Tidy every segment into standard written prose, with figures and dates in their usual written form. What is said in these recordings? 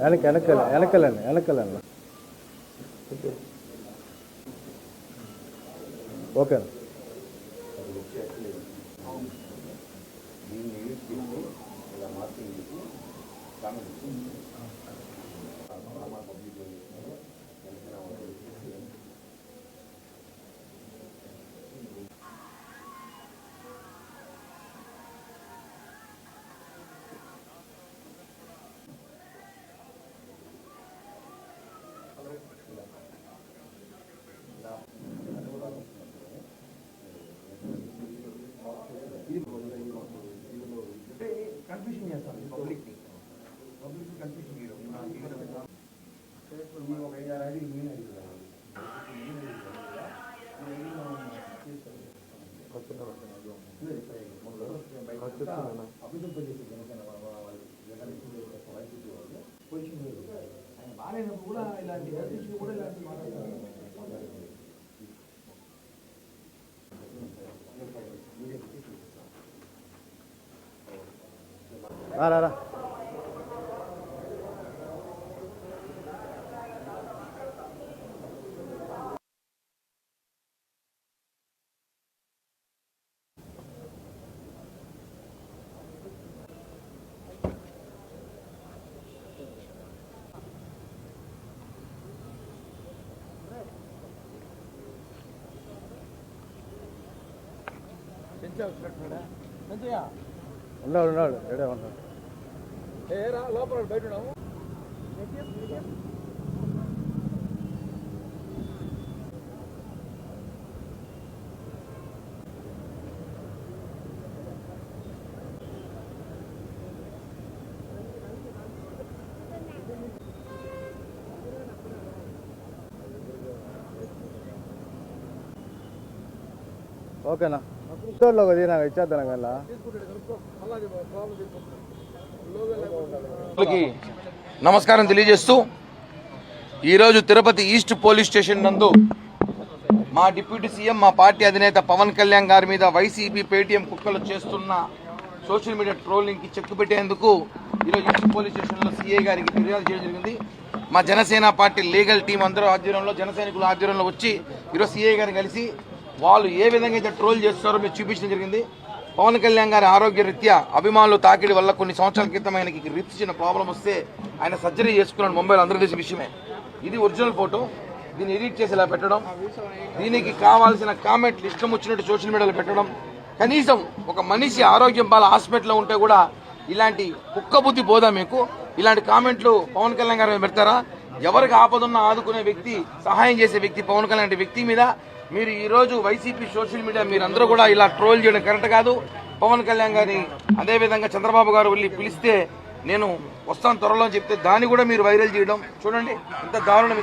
వెనకాలండి okay confusion చేస్తాను public confusion ఒక 5-6 అడిగి నేను అభివృద్ధి జనసేన పొజిషన్ ఆయన బాగాలేనప్పుడు కూడా ఇలాంటి కన్ఫ్యూషన్ కూడా ఇలాంటి రా ఉన్నాడు ఎడే ఉన్నాడు లోపల బయట ఓకేనా స్టోర్లో కొద్దిగా ఇచ్చేద్దాం కదా నమస్కారం తెలియజేస్తూ ఈరోజు తిరుపతి ఈస్ట్ పోలీస్ స్టేషన్ నందు మా డిప్యూటీ సీఎం మా పార్టీ అధినేత పవన్ కళ్యాణ్ గారి మీద వైసీపీ పేటీఎం కుక్కలు చేస్తున్న సోషల్ మీడియా ట్రోలింగ్కి చెక్ పెట్టేందుకు ఈరోజు ఈస్ట్ పోలీస్ స్టేషన్లో సీఏ గారికి ఫిర్యాదు చేయడం జరిగింది. మా జనసేన పార్టీ లీగల్ టీం అందరూ ఆధ్వర్యంలో జన సైనికుల ఆధ్వర్యంలో వచ్చి ఈరోజు సీఏ గారిని కలిసి వాళ్ళు ఏ విధంగా అయితే ట్రోల్ చేస్తారో మీరు చూపించడం జరిగింది. పవన్ కళ్యాణ్ గారి ఆరోగ్య రీత్యా అభిమానులు తాకిడి వల్ల కొన్ని సంవత్సరాల క్రితం ఆయనకి రిప్స్ చిన్న ప్రాబ్లం వస్తే ఆయన సర్జరీ చేసుకున్నాడు ముంబైలో, అందరూ తెలిసిన విషయమే. ఇది ఒరిజినల్ ఫోటో, దీన్ని ఎడిట్ చేసి ఇలా పెట్టడం, దీనికి కావాల్సిన కామెంట్లు ఇష్టం వచ్చినట్టు సోషల్ మీడియాలో పెట్టడం. కనీసం ఒక మనిషి ఆరోగ్యం బాగా హాస్పిటల్లో ఉంటే కూడా ఇలాంటి కుక్క బుద్ధి పోదా మీకు? ఇలాంటి కామెంట్లు పవన్ కళ్యాణ్ గారి మీద పెడతారా? ఎవరికి ఆపదున్నా ఆదుకునే వ్యక్తి, సహాయం చేసే వ్యక్తి పవన్ కళ్యాణ్ వ్యక్తి మీద మీరు ఈరోజు వైసీపీ సోషల్ మీడియా మీరందరూ కూడా ఇలా ట్రోల్ చేయడం కరెక్ట్ కాదు. పవన్ కళ్యాణ్ గారిని అదేవిధంగా చంద్రబాబు గారు వెళ్ళి పిలిస్తే నేను వస్తాను త్వరలో అని చెప్తే దాన్ని కూడా మీరు వైరల్ చేయడం చూడండి ఎంత దారుణం.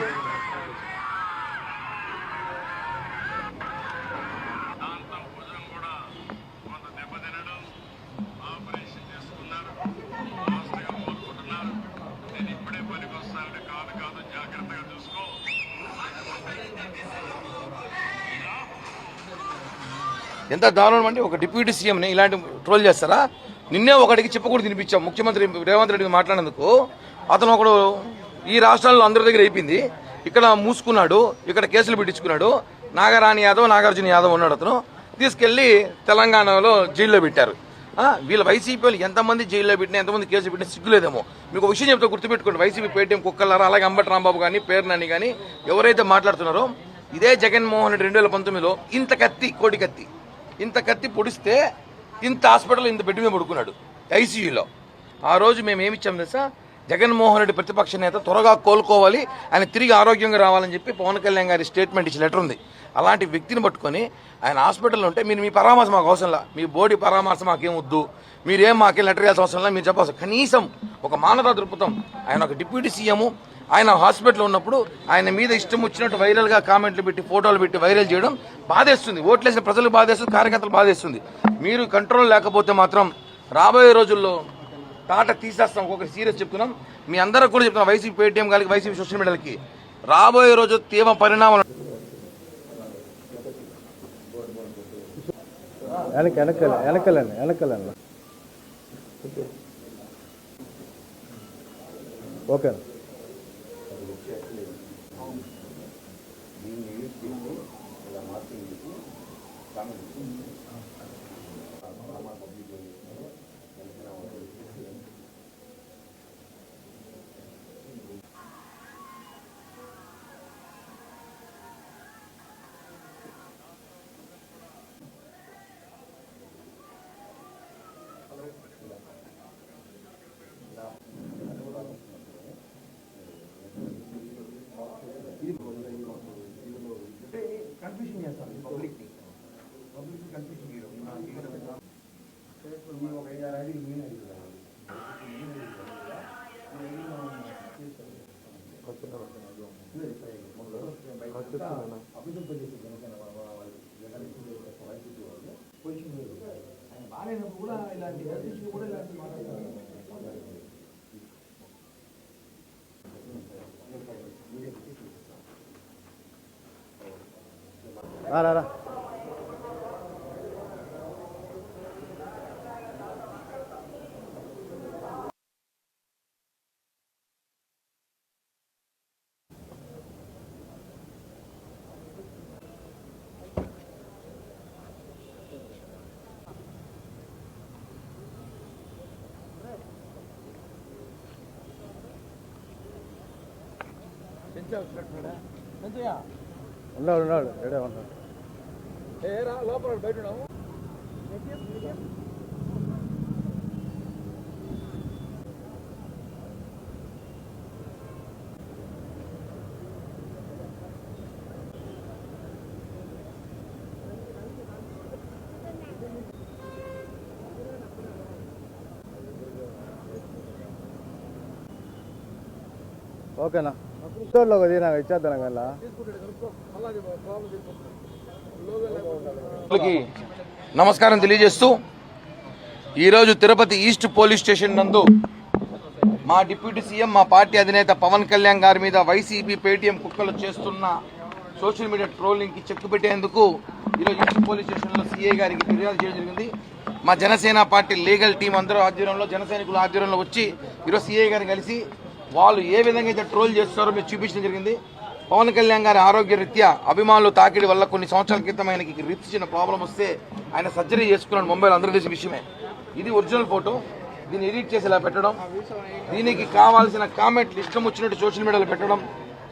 ఎంత దారుణం అండి. ఒక డిప్యూటీ సీఎంని ఇలాంటి ట్రోల్ చేస్తారా? నిన్నే ఒకటికి చెప్పకూడదు తినిపించాం. ముఖ్యమంత్రి రేవంత్ రెడ్డి మాట్లాడినందుకు అతను ఒకడు ఈ రాష్ట్రాల్లో అందరి దగ్గర అయిపోయింది, ఇక్కడ మూసుకున్నాడు, ఇక్కడ కేసులు పెట్టించుకున్నాడు. నాగరాణి యాదవ్, నాగార్జున యాదవ్ ఉన్నాడు, అతను తీసుకెళ్లి తెలంగాణలో జైల్లో పెట్టారు. వీళ్ళ వైసీపీ వాళ్ళు ఎంతమంది జైల్లో పెట్టినా, ఎంతమంది కేసులు పెట్టినా సిగ్గులేదేమో. మీకు ఒక విషయం చెప్తే గుర్తుపెట్టుకోండి, వైసీపీ పేటీఎం కుక్కలారా, అలాగే అంబటి రాంబాబు కానీ పేర్నాని కానీ ఎవరైతే మాట్లాడుతున్నారో, ఇదే జగన్మోహన్ రెడ్డి 2019లో ఇంత కత్తి, కోడి కత్తి, ఇంత కత్తి పొడిస్తే ఇంత హాస్పిటల్ ఇంత బెడ్ మీద పడుకున్నాడు ఐసీయూలో. ఆ రోజు మేము ఏమిచ్చాం తెలుసా? జగన్మోహన్ రెడ్డి ప్రతిపక్ష నేత త్వరగా కోలుకోవాలి, ఆయన తిరిగి ఆరోగ్యంగా రావాలని చెప్పి పవన్ కళ్యాణ్ గారి స్టేట్మెంట్ ఇచ్చిన లెటర్ ఉంది. అలాంటి వ్యక్తిని పట్టుకొని ఆయన హాస్పిటల్లో ఉంటే మీరు మీ పరామర్శ మాకు అవసరంలా, మీ బాడీ పరామర్శ మాకేం వద్దు, మీరేం మాకేం లెటర్ ఇవ్వాల్సిన అవసరంలా, మీరు చెప్పాల్సిన కనీసం ఒక మానవతా దృక్పథం. ఆయన ఒక డిప్యూటీ సీఎం, ఆయన హాస్పిటల్లో ఉన్నప్పుడు ఆయన మీద ఇష్టం వచ్చినట్టు వైరల్గా కామెంట్లు పెట్టి ఫోటోలు పెట్టి వైరల్ చేయడం బాధేస్తుంది. ఓట్లేసిన ప్రజలకు బాధేస్తుంది, కార్యకర్తలు బాధేస్తుంది. మీరు కంట్రోల్ లేకపోతే మాత్రం రాబోయే రోజుల్లో తాట తీసేస్తాం. ఒక్కొక్కటి సీరియస్ చెప్తున్నాం, మీ అందరూ కూడా చెప్తున్నాం, వైసీపీ పేటీఎం గారికి, వైసీపీ సోషల్ మీడియాలకి రాబోయే రోజు తీవ్ర పరిణామాలు. వెనకాలండి. ఓకేనా కన్ఫ్యూషన్ చేస్తాను పబ్లిక్ కన్ఫ్యూషన్ చేయడం ఇప్పుడు మేము ఒక 5-6 ఐడీలు మెయిన్ అడుగుతున్నాం ఆయన బాగాలేనప్పుడు కూడా ఇలాంటి హెల్త్ ఇష్యూ కూడా ఇలాంటి మాట్లాడతారు. రా ఉన్నాడు ఎడే ఉన్నాడు లోపల బయట ఉన్నాము. ఓకేనా స్టోర్లో కొద్దిగా నాకు ఇచ్చేద్దాం కదా నమస్కారం తెలియజేస్తూ ఈరోజు తిరుపతి ఈస్ట్ పోలీస్ స్టేషన్ నందు మా డిప్యూటీ సీఎం మా పార్టీ అధినేత పవన్ కళ్యాణ్ గారి మీద వైసీపీ పేటీఎం కుక్కలు చేస్తున్న సోషల్ మీడియా ట్రోలింగ్కి చెక్ పెట్టేందుకు ఈరోజు ఈస్ట్ పోలీస్ స్టేషన్లో సీఏ గారికి ఫిర్యాదు చేయడం జరిగింది. మా జనసేన పార్టీ లీగల్ టీం అందరూ ఆధ్వర్యంలో జన సైనికుల ఆధ్వర్యంలో వచ్చి ఈరోజు సీఏ గారిని కలిసి వాళ్ళు ఏ విధంగా అయితే ట్రోల్ చేస్తారో మీరు చూపించడం జరిగింది. పవన్ కళ్యాణ్ గారి ఆరోగ్య రీత్యా అభిమానులు తాకిడి వల్ల కొన్ని సంవత్సరాల క్రితం ఆయనకి రిప్స్ చిన్న ప్రాబ్లం వస్తే ఆయన సర్జరీ చేసుకున్నాడు ముంబైలో, అందరూ తెలిసిన విషయమే. ఇది ఒరిజినల్ ఫోటో, దీన్ని ఎడిట్ చేసి ఇలా పెట్టడం, దీనికి కావాల్సిన కామెంట్లు ఇష్టం వచ్చినట్టు సోషల్ మీడియాలో పెట్టడం.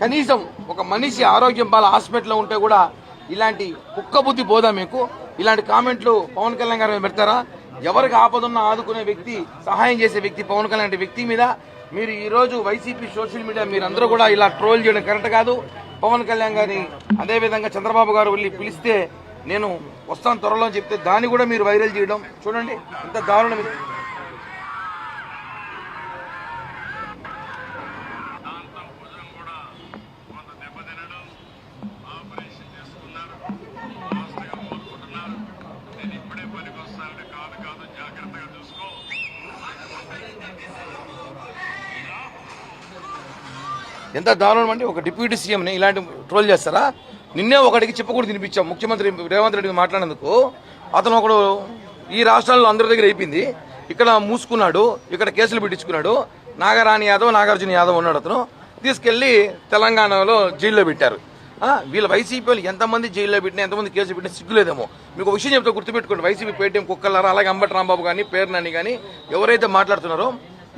కనీసం ఒక మనిషి ఆరోగ్యం బాగా హాస్పిటల్లో ఉంటే కూడా ఇలాంటి కుక్క బుద్ధి పోదా మీకు? ఇలాంటి కామెంట్లు పవన్ కళ్యాణ్ గారి మీద పెడతారా? ఎవరికి ఆపదున్నా ఆదుకునే వ్యక్తి, సహాయం చేసే వ్యక్తి పవన్ కళ్యాణ్ వ్యక్తి మీద మీరు ఈరోజు వైసీపీ సోషల్ మీడియా మీరందరూ కూడా ఇలా ట్రోల్ చేయడం కరెక్ట్ కాదు. పవన్ కళ్యాణ్ గారిని అదేవిధంగా చంద్రబాబు గారు వెళ్ళి పిలిస్తే నేను వస్తాను త్వరలో చెప్తే దాన్ని కూడా మీరు వైరల్ చేయడం చూడండి ఎంత దారుణం ఇది. ఎంత దారుణం అంటే ఒక డిప్యూటీ సీఎంని ఇలాంటి ట్రోల్ చేస్తారా? నిన్నే ఒకటికి చెప్పకూడదు తినిపించాం ముఖ్యమంత్రి రేవంత్ రెడ్డి మాట్లాడేందుకు. అతను ఒకడు ఈ రాష్ట్రాల్లో అందరి దగ్గర అయిపోయింది, ఇక్కడ మూసుకున్నాడు, ఇక్కడ కేసులు పెట్టించుకున్నాడు. నాగరాణి యాదవ్, నాగార్జున యాదవ్ ఉన్నాడు, అతను తీసుకెళ్లి తెలంగాణలో జైల్లో పెట్టారు. వీళ్ళ వైసీపీ వాళ్ళు ఎంతమంది జైల్లో పెట్టినా ఎంతమంది కేసులు పెట్టినా సిగ్గులేదేమో. మీకు ఒక విషయం చెప్తే గుర్తుపెట్టుకోండి, వైసీపీ పేటీఎం కుక్కలారా, అలాగే అంబటి రాంబాబు కానీ పేర్నాని కానీ ఎవరైతే మాట్లాడుతున్నారో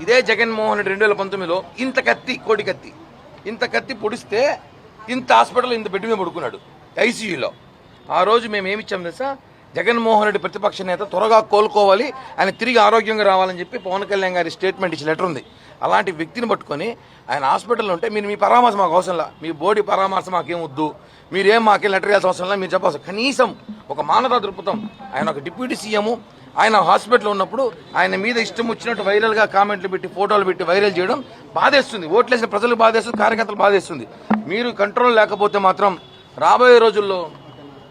ఇదే జగన్మోహన్ రెడ్డి 2019లో ఇంత కత్తి, కోటి కత్తి, ఇంత కత్తి పొడిస్తే ఇంత హాస్పిటల్ ఇంత బెడ్ మీద పడుకున్నాడు ఐసీయూలో. ఆ రోజు మేము ఏమిచ్చాం తెలుసా? జగన్మోహన్ రెడ్డి ప్రతిపక్ష నేత త్వరగా కోలుకోవాలి, ఆయన తిరిగి ఆరోగ్యంగా రావాలని చెప్పి పవన్ కళ్యాణ్ గారి స్టేట్మెంట్ ఇచ్చిన లెటర్ ఉంది. అలాంటి వ్యక్తిని పట్టుకొని ఆయన హాస్పిటల్లో ఉంటే మీరు మీ పరామర్శ మాకు అవసరంలా, మీ బోడీ పరామర్శ మాకేం వద్దు, మీరేం మాకేం లెటర్ ఇవ్వాల్సిన అవసరంలా, మీరు చెప్పాల్సి కనీసం ఒక మానవతా దృక్పథం. ఆయన ఒక డిప్యూటీ సీఎం, ఆయన హాస్పిటల్లో ఉన్నప్పుడు ఆయన మీద ఇష్టం వచ్చినట్టు వైరల్గా కామెంట్లు పెట్టి ఫోటోలు పెట్టి వైరల్ చేయడం బాధేస్తుంది. ఓట్లేసిన ప్రజలకు బాధేస్తుంది, కార్యకర్తలు బాధేస్తుంది. మీరు కంట్రోల్ లేకపోతే మాత్రం రాబోయే రోజుల్లో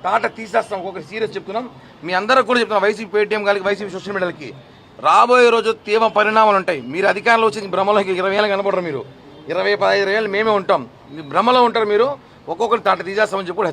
తాట తీసేస్తాం. ఒక్కొక్కటి సీరియస్ చెప్తున్నాం, మీ అందరూ కూడా చెప్తున్నాం, వైసీపీ పేటీఎం గారికి, వైసీపీ సోషల్ మీడియాలకి రాబోయే రోజు తీవ్ర పరిణామాలు ఉంటాయి. మీరు అధికారంలో వచ్చి భ్రమలోకి 20 ఏళ్ళు కనబడరు, మీరు 20-15 ఏళ్ళు మేమే ఉంటాం, భ్రమలో ఉంటారు మీరు. ఒక్కొక్కరు తాట తీసేస్తామని చెప్పి